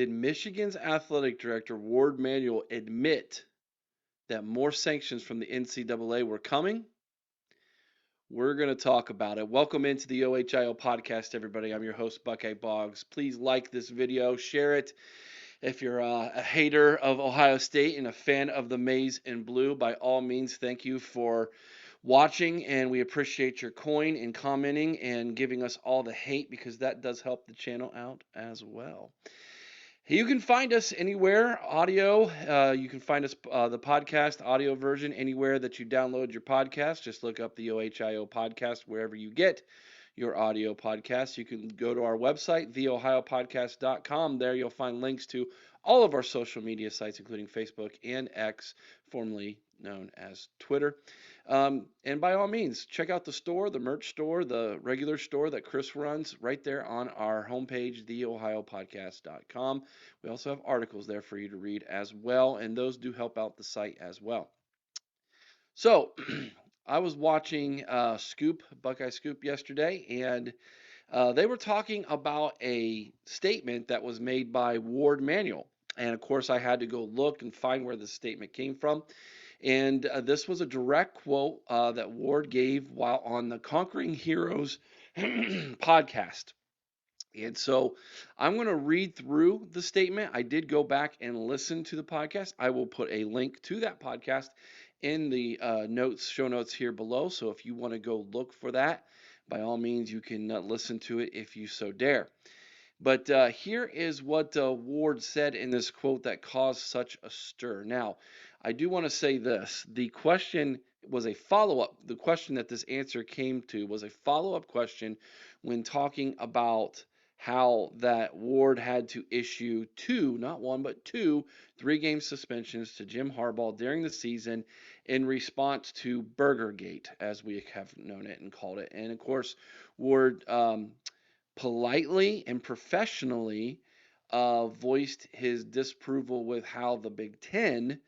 did Michigan's athletic director, Warde Manuel, admit that more sanctions from the NCAA were coming? We're going to talk about it. Welcome into the OHIO podcast, everybody. I'm your host, Buckeye Boggs. Please like this video, share it. If you're a hater of Ohio State and a fan of the maize and blue, by all means, thank you for watching, and we appreciate your coin and commenting and giving us all the hate, because that does help the channel out as well. You can find us anywhere, audio. You can find us, the podcast audio version, anywhere that you download your podcast. Just look up the OHIO podcast wherever you get your audio podcast. You can go to our website, theohiopodcast.com. There you'll find links to all of our social media sites, including Facebook and X, formerly known as Twitter. And by all means, check out the store, the merch store, the regular store that Chris runs right there on our homepage, theohiopodcast.com. We also have articles there for you to read as well, and those do help out the site as well. So, I was watching Buckeye Scoop yesterday, and they were talking about a statement that was made by Warde Manuel. And of course, I had to go look and find where the statement came from. And this was a direct quote that Warde gave while on the Conqu'ring Heroes podcast. And so I'm going to read through the statement. I did go back and listen to the podcast. I will put a link to that podcast in the show notes here below. So if you want to go look for that, by all means, you can listen to it if you so dare. But here is what Warde said in this quote that caused such a stir. Now, I do want to say this. The question was a follow-up. The question that this answer came to was a follow-up question when talking about how that Warde had to issue two, not one, but two 3-game suspensions to Jim Harbaugh during the season in response to Burgergate, as we have known it and called it. And of course, Warde politely and professionally voiced his disapproval with how the Big Ten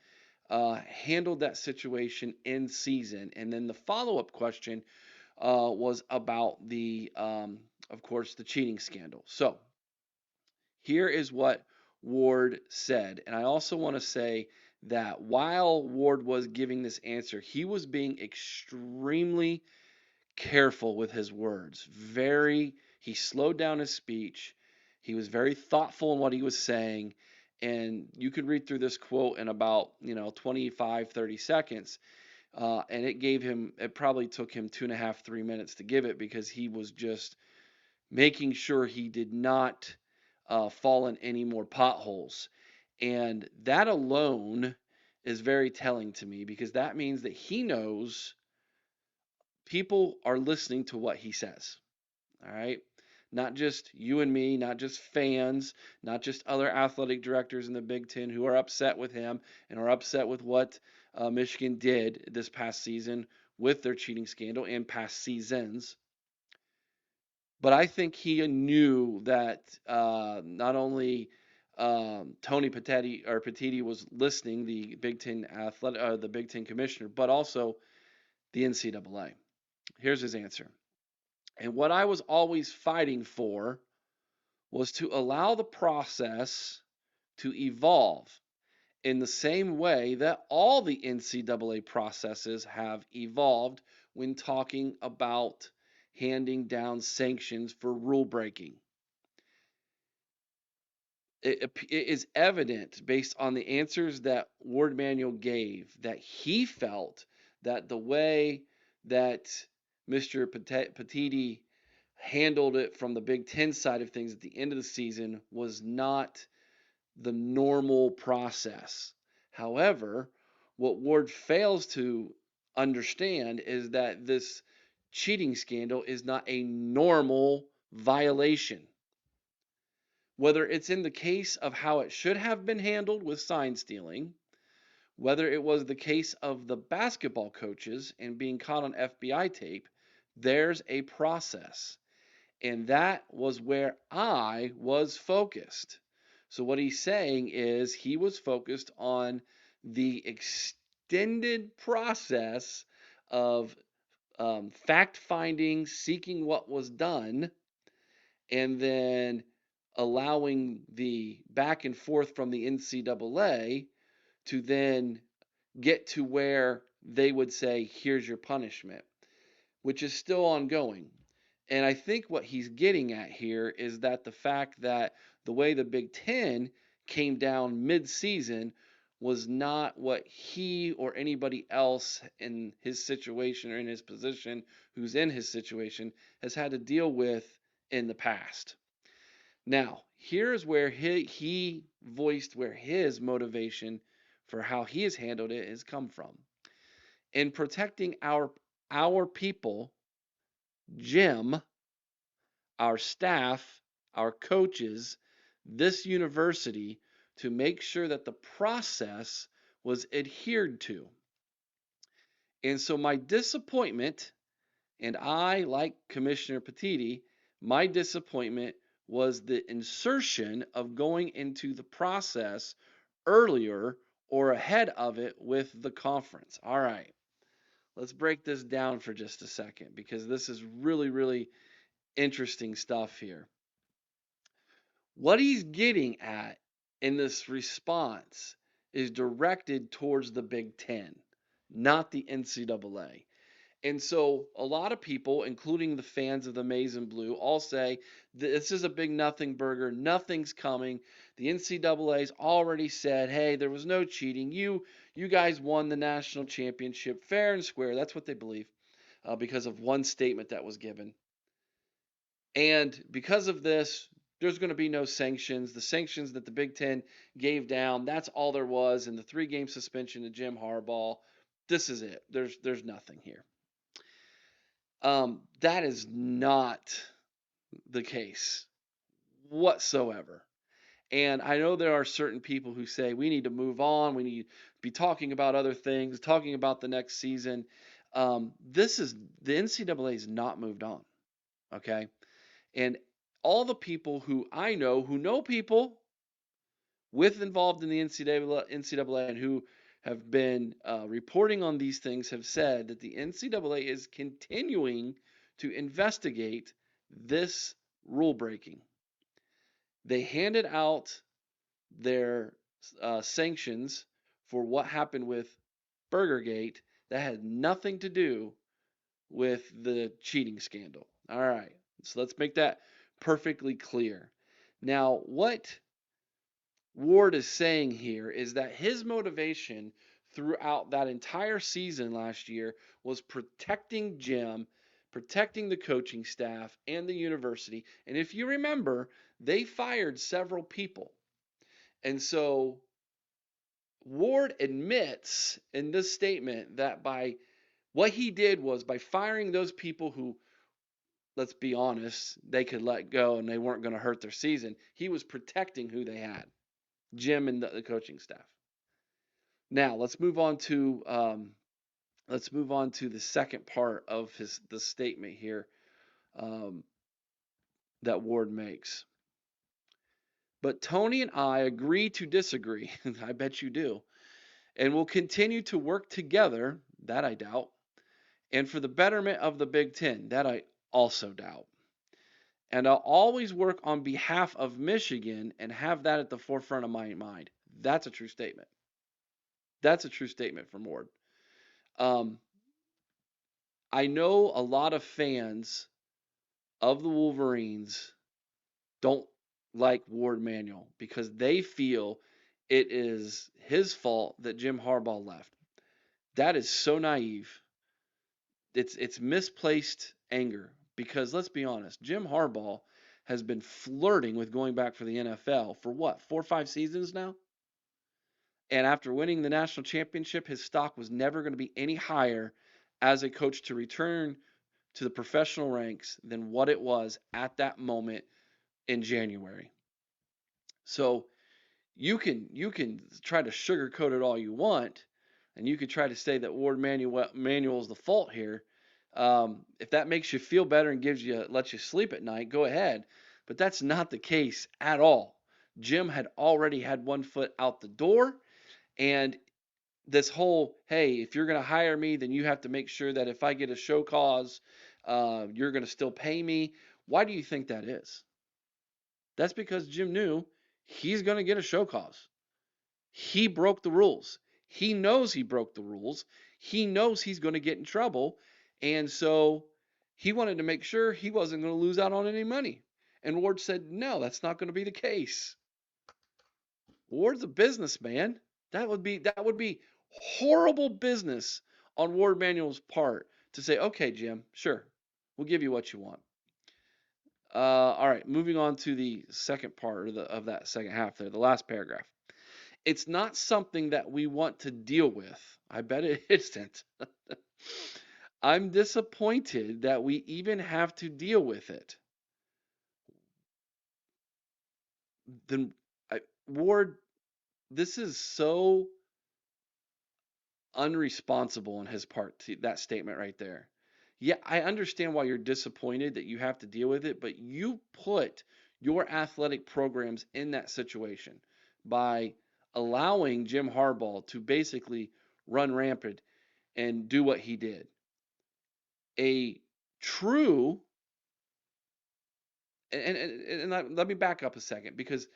handled that situation in season. And then the follow-up question was about of course, the cheating scandal. So here is what Warde said. And I also want to say that while Warde was giving this answer, he was being extremely careful with his words. He slowed down his speech. He was very thoughtful in what he was saying. And you could read through this quote in about, 25, 30 seconds. And it probably took him 2.5, 3 minutes to give it, because he was just making sure he did not fall in any more potholes. And that alone is very telling to me, because that means that he knows people are listening to what he says. All right. Not just you and me, not just fans, not just other athletic directors in the Big Ten who are upset with him and are upset with what Michigan did this past season with their cheating scandal and past seasons. But I think he knew that not only Tony Petitti was listening, the Big Ten the Big Ten commissioner, but also the NCAA. Here's his answer. And what I was always fighting for was to allow the process to evolve in the same way that all the NCAA processes have evolved when talking about handing down sanctions for rule breaking. It is evident based on the answers that Warde Manuel gave that he felt that the way that Mr. Petitti handled it from the Big Ten side of things at the end of the season was not the normal process. However, what Warde fails to understand is that this cheating scandal is not a normal violation. Whether it's in the case of how it should have been handled with sign stealing, whether it was the case of the basketball coaches and being caught on FBI tape, there's a process. And that was where I was focused. So what he's saying is he was focused on the extended process of fact finding, seeking what was done, and then allowing the back and forth from the NCAA to then get to where they would say, here's your punishment, which is still ongoing. And I think what he's getting at here is that the fact that the way the Big Ten came down mid-season was not what he or anybody else in his situation or in his position who's in his situation has had to deal with in the past. Now, here's where he voiced where his motivation for how he has handled it has come from. In protecting our people, Jim, our staff, our coaches, this university, to make sure that the process was adhered to. And so my disappointment, and I, like Commissioner Petiti, my disappointment was the insertion of going into the process earlier or ahead of it with the conference. All right, let's break this down for just a second because this is really, really interesting stuff here. What he's getting at in this response is directed towards the Big Ten, not the NCAA. And so a lot of people, including the fans of the Maize and Blue, all say this is a big nothing burger. Nothing's coming. The NCAA's already said, hey, there was no cheating. You guys won the national championship fair and square. That's what they believe because of one statement that was given. And because of this, there's going to be no sanctions. The sanctions that the Big Ten gave down, that's all there was. And the 3-game suspension to Jim Harbaugh, this is it. There's nothing here. That is not the case whatsoever. And I know there are certain people who say we need to move on. We need to be talking about other things, talking about the next season. This is the NCAA has not moved on. Okay. And all the people who I know who know people involved in the NCAA and who have been reporting on these things have said that the NCAA is continuing to investigate this rule breaking. They handed out their sanctions for what happened with Burgergate that had nothing to do with the cheating scandal. All right, so let's make that perfectly clear. Now, what Ward is saying here is that his motivation throughout that entire season last year was protecting Jim, protecting the coaching staff and the university. And if you remember, they fired several people. And so Ward admits in this statement that by what he did was by firing those people who, let's be honest, they could let go and they weren't going to hurt their season, he was protecting who they had. Jim and the coaching staff. Now let's move on to the second part of the statement here that Ward makes. But Tony and I agree to disagree. I bet you do, and will continue to work together. That I doubt, and for the betterment of the Big Ten. That I also doubt. And I'll always work on behalf of Michigan and have that at the forefront of my mind. That's a true statement. That's a true statement from Ward. I know a lot of fans of the Wolverines don't like Warde Manuel because they feel it is his fault that Jim Harbaugh left. That is so naive. It's misplaced anger because let's be honest, Jim Harbaugh has been flirting with going back for the NFL for what, 4 or 5 seasons now? And after winning the national championship, his stock was never going to be any higher as a coach to return to the professional ranks than what it was at that moment in January. So you can try to sugarcoat it all you want, and you could try to say that Warde Manuel is the fault here. If that makes you feel better and lets you sleep at night, go ahead. But that's not the case at all. Jim had already had one foot out the door, and this whole, hey, if you're going to hire me, then you have to make sure that if I get a show cause, you're going to still pay me. Why do you think that is? That's because Jim knew he's going to get a show cause. He broke the rules. He knows he broke the rules. He knows he's going to get in trouble. And so he wanted to make sure he wasn't going to lose out on any money. And Ward said, no, that's not going to be the case. Ward's a businessman. That would be horrible business on Warde Manuel's part to say, okay, Jim, sure, we'll give you what you want. All right, moving on to the second part of that second half there, the last paragraph. It's not something that we want to deal with. I bet it isn't. I'm disappointed that we even have to deal with it. Then, Ward, this is so unresponsible on his part, that statement right there. Yeah, I understand why you're disappointed that you have to deal with it, but you put your athletic programs in that situation by allowing Jim Harbaugh to basically run rampant and do what he did. A true, let me back up a second, because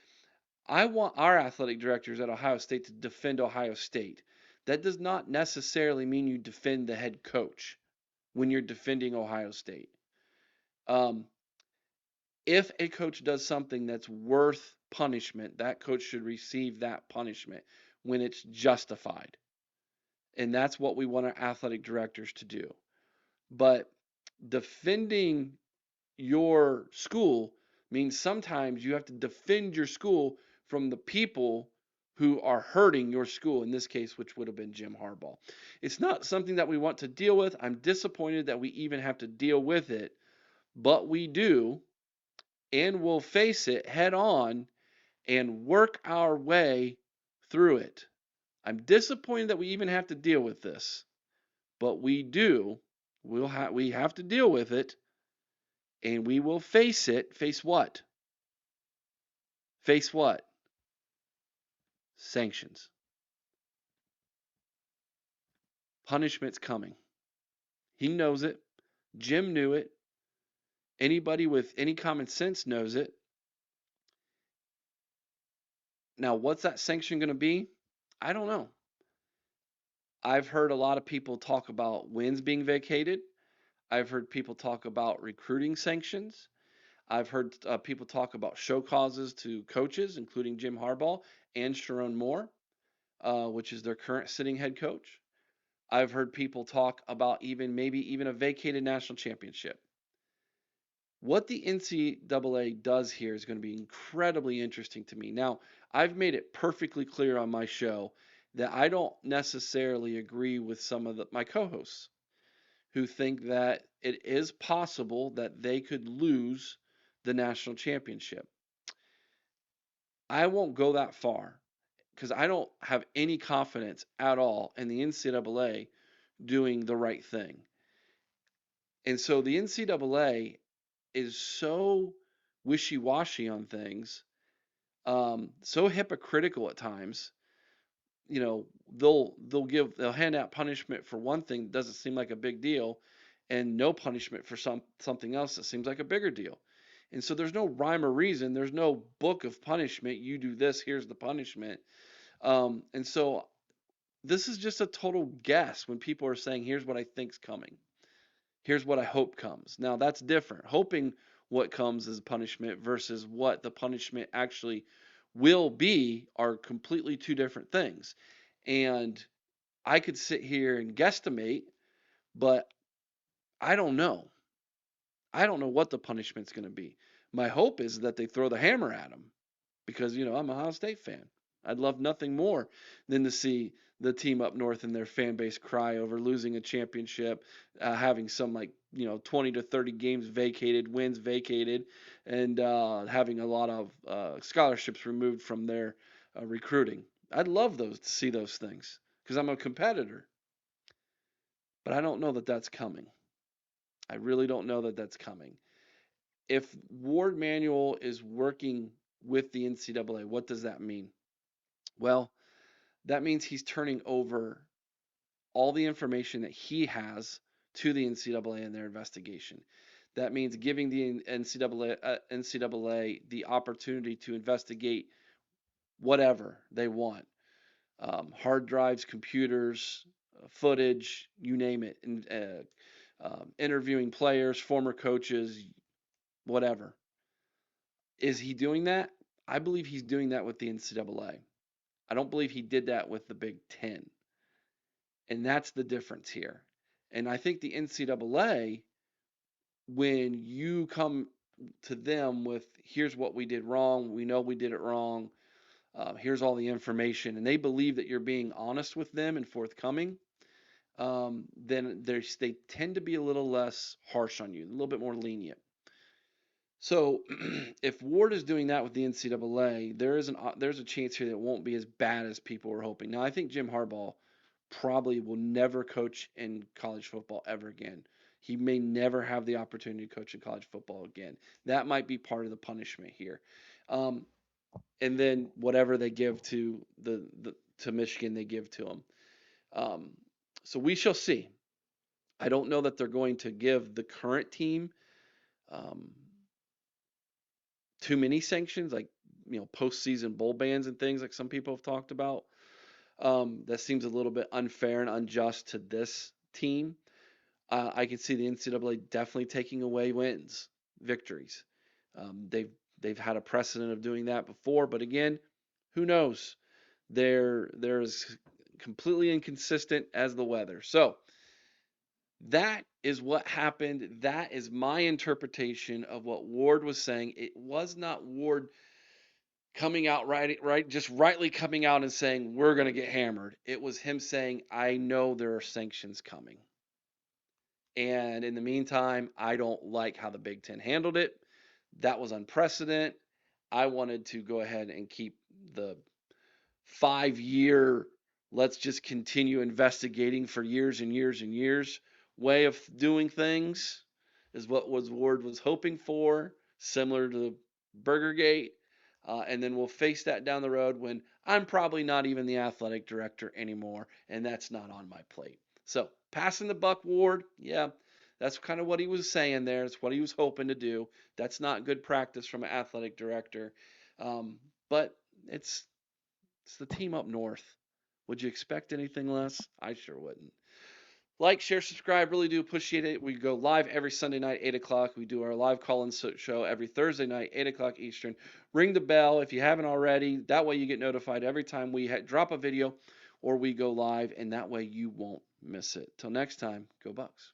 I want our athletic directors at Ohio State to defend Ohio State. That does not necessarily mean you defend the head coach when you're defending Ohio State. If a coach does something that's worth punishment, that coach should receive that punishment when it's justified. And that's what we want our athletic directors to do. But defending your school means sometimes you have to defend your school from the people who are hurting your school, in this case, which would have been Jim Harbaugh. It's not something that we want to deal with. I'm disappointed that we even have to deal with it, but we do, and we'll face it head on and work our way through it. I'm disappointed that we even have to deal with this, but we do. We have to deal with it, and we will face it. Face what? Face what? Sanctions. Punishment's coming. He knows it. Jim knew it. Anybody with any common sense knows it. Now, what's that sanction going to be? I don't know. I've heard a lot of people talk about wins being vacated. I've heard people talk about recruiting sanctions. I've heard people talk about show causes to coaches, including Jim Harbaugh and Sharon Moore, which is their current sitting head coach. I've heard people talk about maybe even a vacated national championship. What the NCAA does here is going to be incredibly interesting to me. Now, I've made it perfectly clear on my show that I don't necessarily agree with some of my co-hosts who think that it is possible that they could lose the national championship. I won't go that far because I don't have any confidence at all in the NCAA doing the right thing. And so the NCAA is so wishy-washy on things, so hypocritical at times. You know, they'll hand out punishment for one thing that doesn't seem like a big deal, and no punishment for something else that seems like a bigger deal. And so there's no rhyme or reason. There's no book of punishment. You do this, here's the punishment. And so this is just a total guess when people are saying, here's what I think's coming. Here's what I hope comes. Now that's different. Hoping what comes as punishment versus what the punishment actually will be are completely two different things. And I could sit here and guesstimate, but I don't know. I don't know what the punishment's going to be. My hope is that they throw the hammer at them because, I'm a Ohio State fan. I'd love nothing more than to see the team up north and their fan base cry over losing a championship, having some 20 to 30 games vacated, wins vacated, and having a lot of scholarships removed from their recruiting. I'd love to see those things because I'm a competitor. But I don't know that that's coming. I really don't know that that's coming. If Warde Manuel is working with the NCAA, what does that mean? Well, that means he's turning over all the information that he has to the NCAA in their investigation. That means giving the NCAA the opportunity to investigate whatever they want. Hard drives, computers, footage, you name it, and interviewing players, former coaches, whatever. Is he doing that? I believe he's doing that with the NCAA. I don't believe he did that with the Big Ten. And that's the difference here. And I think the NCAA, when you come to them with, here's what we did wrong, we know we did it wrong, here's all the information, and they believe that you're being honest with them and forthcoming, then they tend to be a little less harsh on you, a little bit more lenient. So if Warde is doing that with the NCAA, there's a chance here that it won't be as bad as people were hoping. Now, I think Jim Harbaugh probably will never coach in college football ever again. He may never have the opportunity to coach in college football again. That might be part of the punishment here. And then whatever they give to to Michigan, they give to them. So we shall see. I don't know that they're going to give the current team too many sanctions, like postseason bowl bans and things like some people have talked about. That seems a little bit unfair and unjust to this team. I can see the NCAA definitely taking away wins, victories. They've had a precedent of doing that before, but again, who knows? They're as completely inconsistent as the weather. So that is what happened. That is my interpretation of what Warde was saying. It was not Warde coming out just rightly coming out and saying we're going to get hammered. It was him saying, I know there are sanctions coming. And in the meantime, I don't like how the Big Ten handled it. That was unprecedented. I wanted to go ahead and keep the 5-year, let's just continue investigating for years and years and years way of doing things is what Warde was hoping for, similar to Burgergate. And then we'll face that down the road when I'm probably not even the athletic director anymore, and that's not on my plate. So passing the buck, Warde, yeah, that's kind of what he was saying there. It's what he was hoping to do. That's not good practice from an athletic director. But it's the team up north. Would you expect anything less? I sure wouldn't. Like, share, subscribe. Really do appreciate it. We go live every Sunday night, 8 o'clock. We do our live call-in show every Thursday night, 8 o'clock Eastern. Ring the bell if you haven't already. That way you get notified every time we drop a video or we go live, and that way you won't miss it. Till next time, go Bucks.